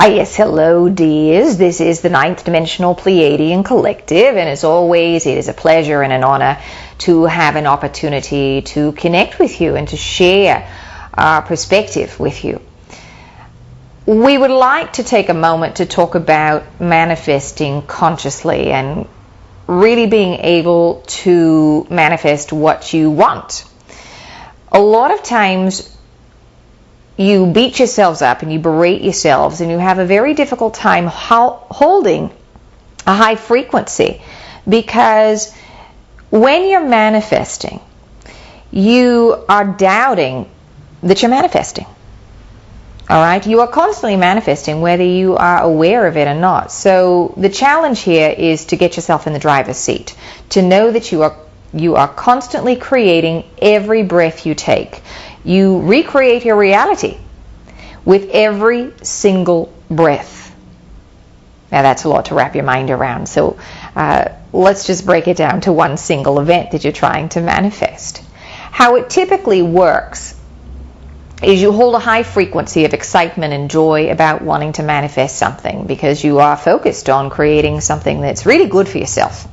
Yes, hello dears. This is the Ninth Dimensional Pleiadian Collective, and as always, it is a pleasure and an honor to have an opportunity to connect with you and to share our perspective with you. We would like to take a moment to talk about manifesting consciously and really being able to manifest what you want. A lot of times you beat yourselves up and you berate yourselves and you have a very difficult time holding a high frequency, because when you're manifesting, you are doubting that you're manifesting. All right? You are constantly manifesting whether you are aware of it or not. So the challenge here is to get yourself in the driver's seat, to know that you are constantly creating every breath you take. You recreate your reality with every single breath. Now that's a lot to wrap your mind around, so let's just break it down to one single event that you're trying to manifest. How it typically works is you hold a high frequency of excitement and joy about wanting to manifest something because you are focused on creating something that's really good for yourself.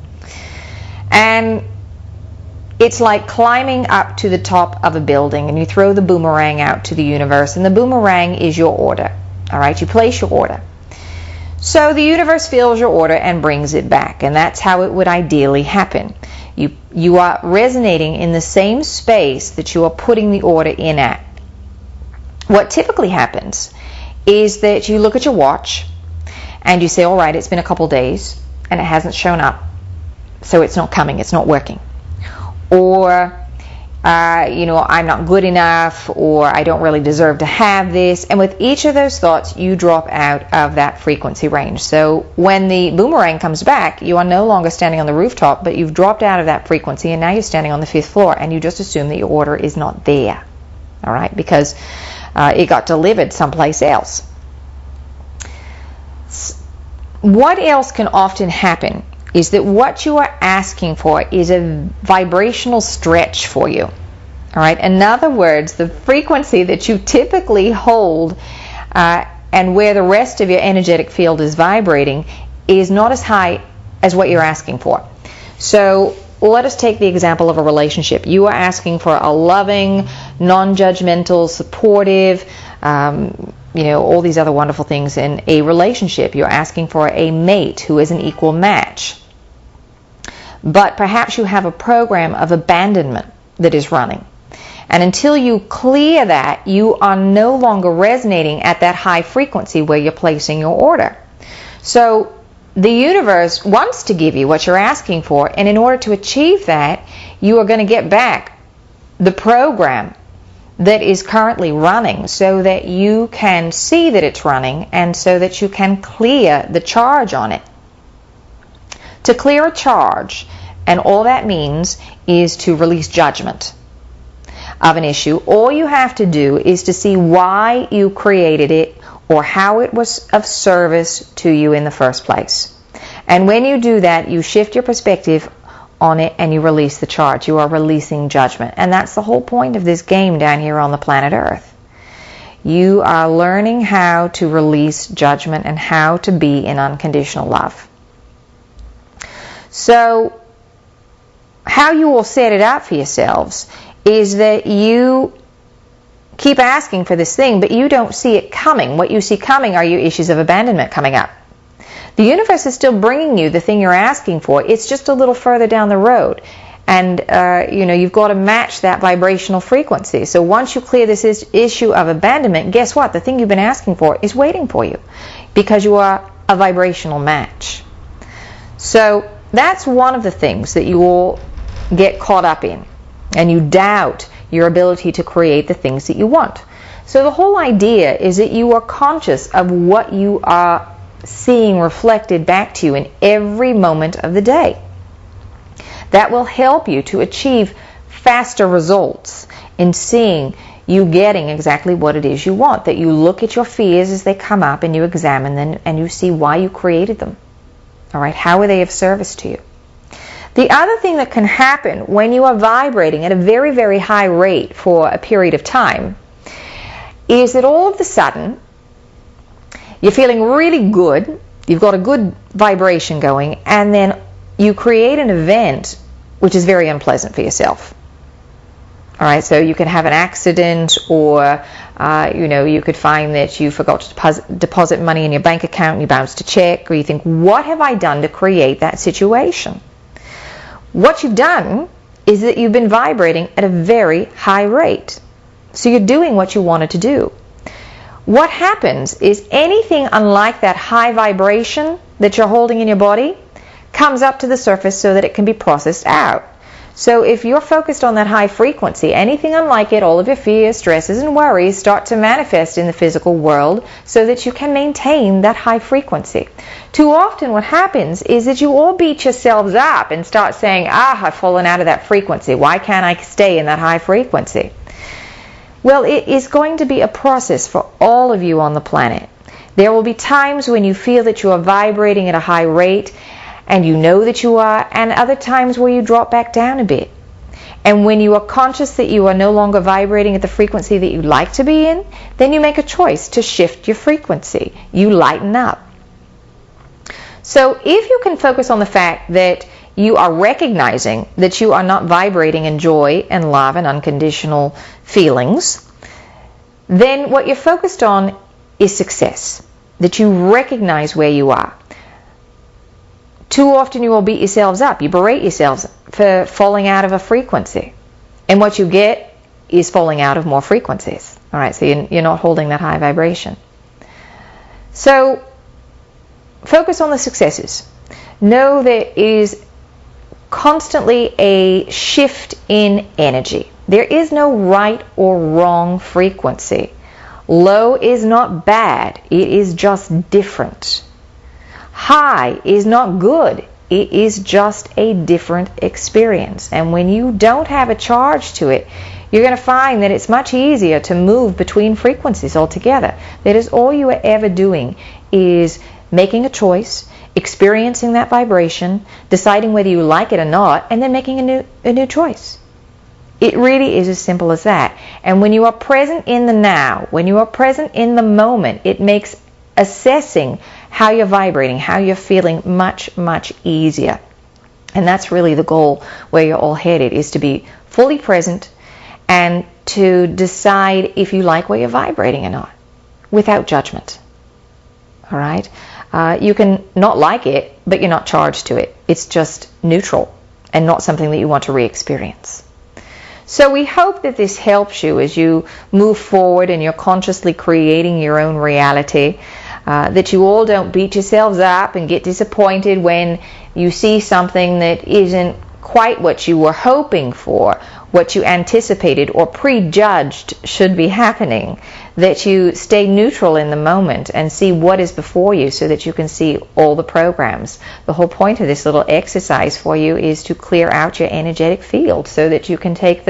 And it's like climbing up to the top of a building and you throw the boomerang out to the universe, and the boomerang is your order. All right, you place your order. So the universe feels your order and brings it back, and that's how it would ideally happen. You are resonating in the same space that you are putting the order in at. What typically happens is that you look at your watch and you say, all right, it's been a couple days and it hasn't shown up, so it's not coming, it's not working. Or, I'm not good enough, or I don't really deserve to have this. And with each of those thoughts, you drop out of that frequency range. So when the boomerang comes back, you are no longer standing on the rooftop, but you've dropped out of that frequency, and now you're standing on the 5th floor, and you just assume that your order is not there. All right? Because it got delivered someplace else. What else can often happen is that what you are asking for is a vibrational stretch for you. All right? In other words, the frequency that you typically hold and where the rest of your energetic field is vibrating is not as high as what you're asking for. So let us take the example of a relationship. You are asking for a loving, non-judgmental, supportive, all these other wonderful things in a relationship. You're asking for a mate who is an equal match. But perhaps you have a program of abandonment that is running. And until you clear that, you are no longer resonating at that high frequency where you're placing your order. So the universe wants to give you what you're asking for, and in order to achieve that, you are going to get back the program that is currently running so that you can see that it's running and so that you can clear the charge on it. To clear a charge, and all that means is to release judgment of an issue, all you have to do is to see why you created it or how it was of service to you in the first place. And when you do that, you shift your perspective on it and you release the charge. You are releasing judgment. And that's the whole point of this game down here on the planet Earth. You are learning how to release judgment and how to be in unconditional love. So how you will set it up for yourselves is that you keep asking for this thing, but you don't see it coming. What you see coming are your issues of abandonment coming up. The universe is still bringing you the thing you're asking for. It's just a little further down the road. And, you've got to match that vibrational frequency. So once you clear this issue of abandonment, guess what? The thing you've been asking for is waiting for you because you are a vibrational match. So that's one of the things that you all get caught up in, and you doubt your ability to create the things that you want. So the whole idea is that you are conscious of what you are seeing reflected back to you in every moment of the day. That will help you to achieve faster results in seeing you getting exactly what it is you want. That you look at your fears as they come up and you examine them and you see why you created them. All right, how are they of service to you? The other thing that can happen when you are vibrating at a very, very high rate for a period of time is that all of a sudden you're feeling really good, you've got a good vibration going, and then you create an event which is very unpleasant for yourself. All right, so you could have an accident, or you could find that you forgot to deposit money in your bank account and you bounced a check, or you think, what have I done to create that situation? What you've done is that you've been vibrating at a very high rate. So you're doing what you wanted to do. What happens is anything unlike that high vibration that you're holding in your body comes up to the surface so that it can be processed out. So if you're focused on that high frequency, anything unlike it, all of your fears, stresses, and worries start to manifest in the physical world so that you can maintain that high frequency. Too often what happens is that you all beat yourselves up and start saying, I've fallen out of that frequency. Why can't I stay in that high frequency? Well, it is going to be a process for all of you on the planet. There will be times when you feel that you are vibrating at a high rate, and you know that you are, and other times where you drop back down a bit. And when you are conscious that you are no longer vibrating at the frequency that you like to be in, then you make a choice to shift your frequency. You lighten up. So if you can focus on the fact that you are recognizing that you are not vibrating in joy and love and unconditional feelings, then what you're focused on is success, that you recognize where you are. Too often you will beat yourselves up. You berate yourselves for falling out of a frequency. And what you get is falling out of more frequencies. All right, so you're not holding that high vibration. So focus on the successes. Know there is constantly a shift in energy. There is no right or wrong frequency. Low is not bad. It is just different. High is not good. It is just a different experience. And when you don't have a charge to it, you're going to find that it's much easier to move between frequencies altogether. That is, all you are ever doing is making a choice, experiencing that vibration, deciding whether you like it or not, and then making a new choice. It really is as simple as that. And when you are present in the now, when you are present in the moment, it makes assessing how you're vibrating, how you're feeling much, much easier. And that's really the goal where you're all headed, is to be fully present and to decide if you like where you're vibrating or not, without judgment. All right? You can not like it, but you're not charged to it. It's just neutral and not something that you want to re-experience. So we hope that this helps you as you move forward and you're consciously creating your own reality. That you all don't beat yourselves up and get disappointed when you see something that isn't quite what you were hoping for, what you anticipated or prejudged should be happening. That you stay neutral in the moment and see what is before you so that you can see all the programs. The whole point of this little exercise for you is to clear out your energetic field so that you can take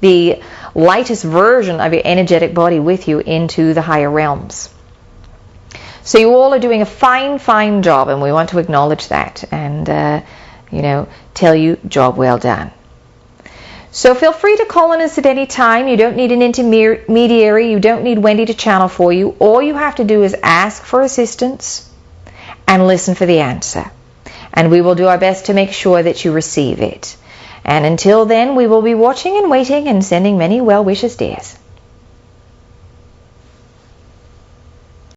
the lightest version of your energetic body with you into the higher realms. So you all are doing a fine, fine job, and we want to acknowledge that and, tell you, job well done. So feel free to call on us at any time. You don't need an intermediary. You don't need Wendy to channel for you. All you have to do is ask for assistance and listen for the answer. And we will do our best to make sure that you receive it. And until then, we will be watching and waiting and sending many well wishes, dears.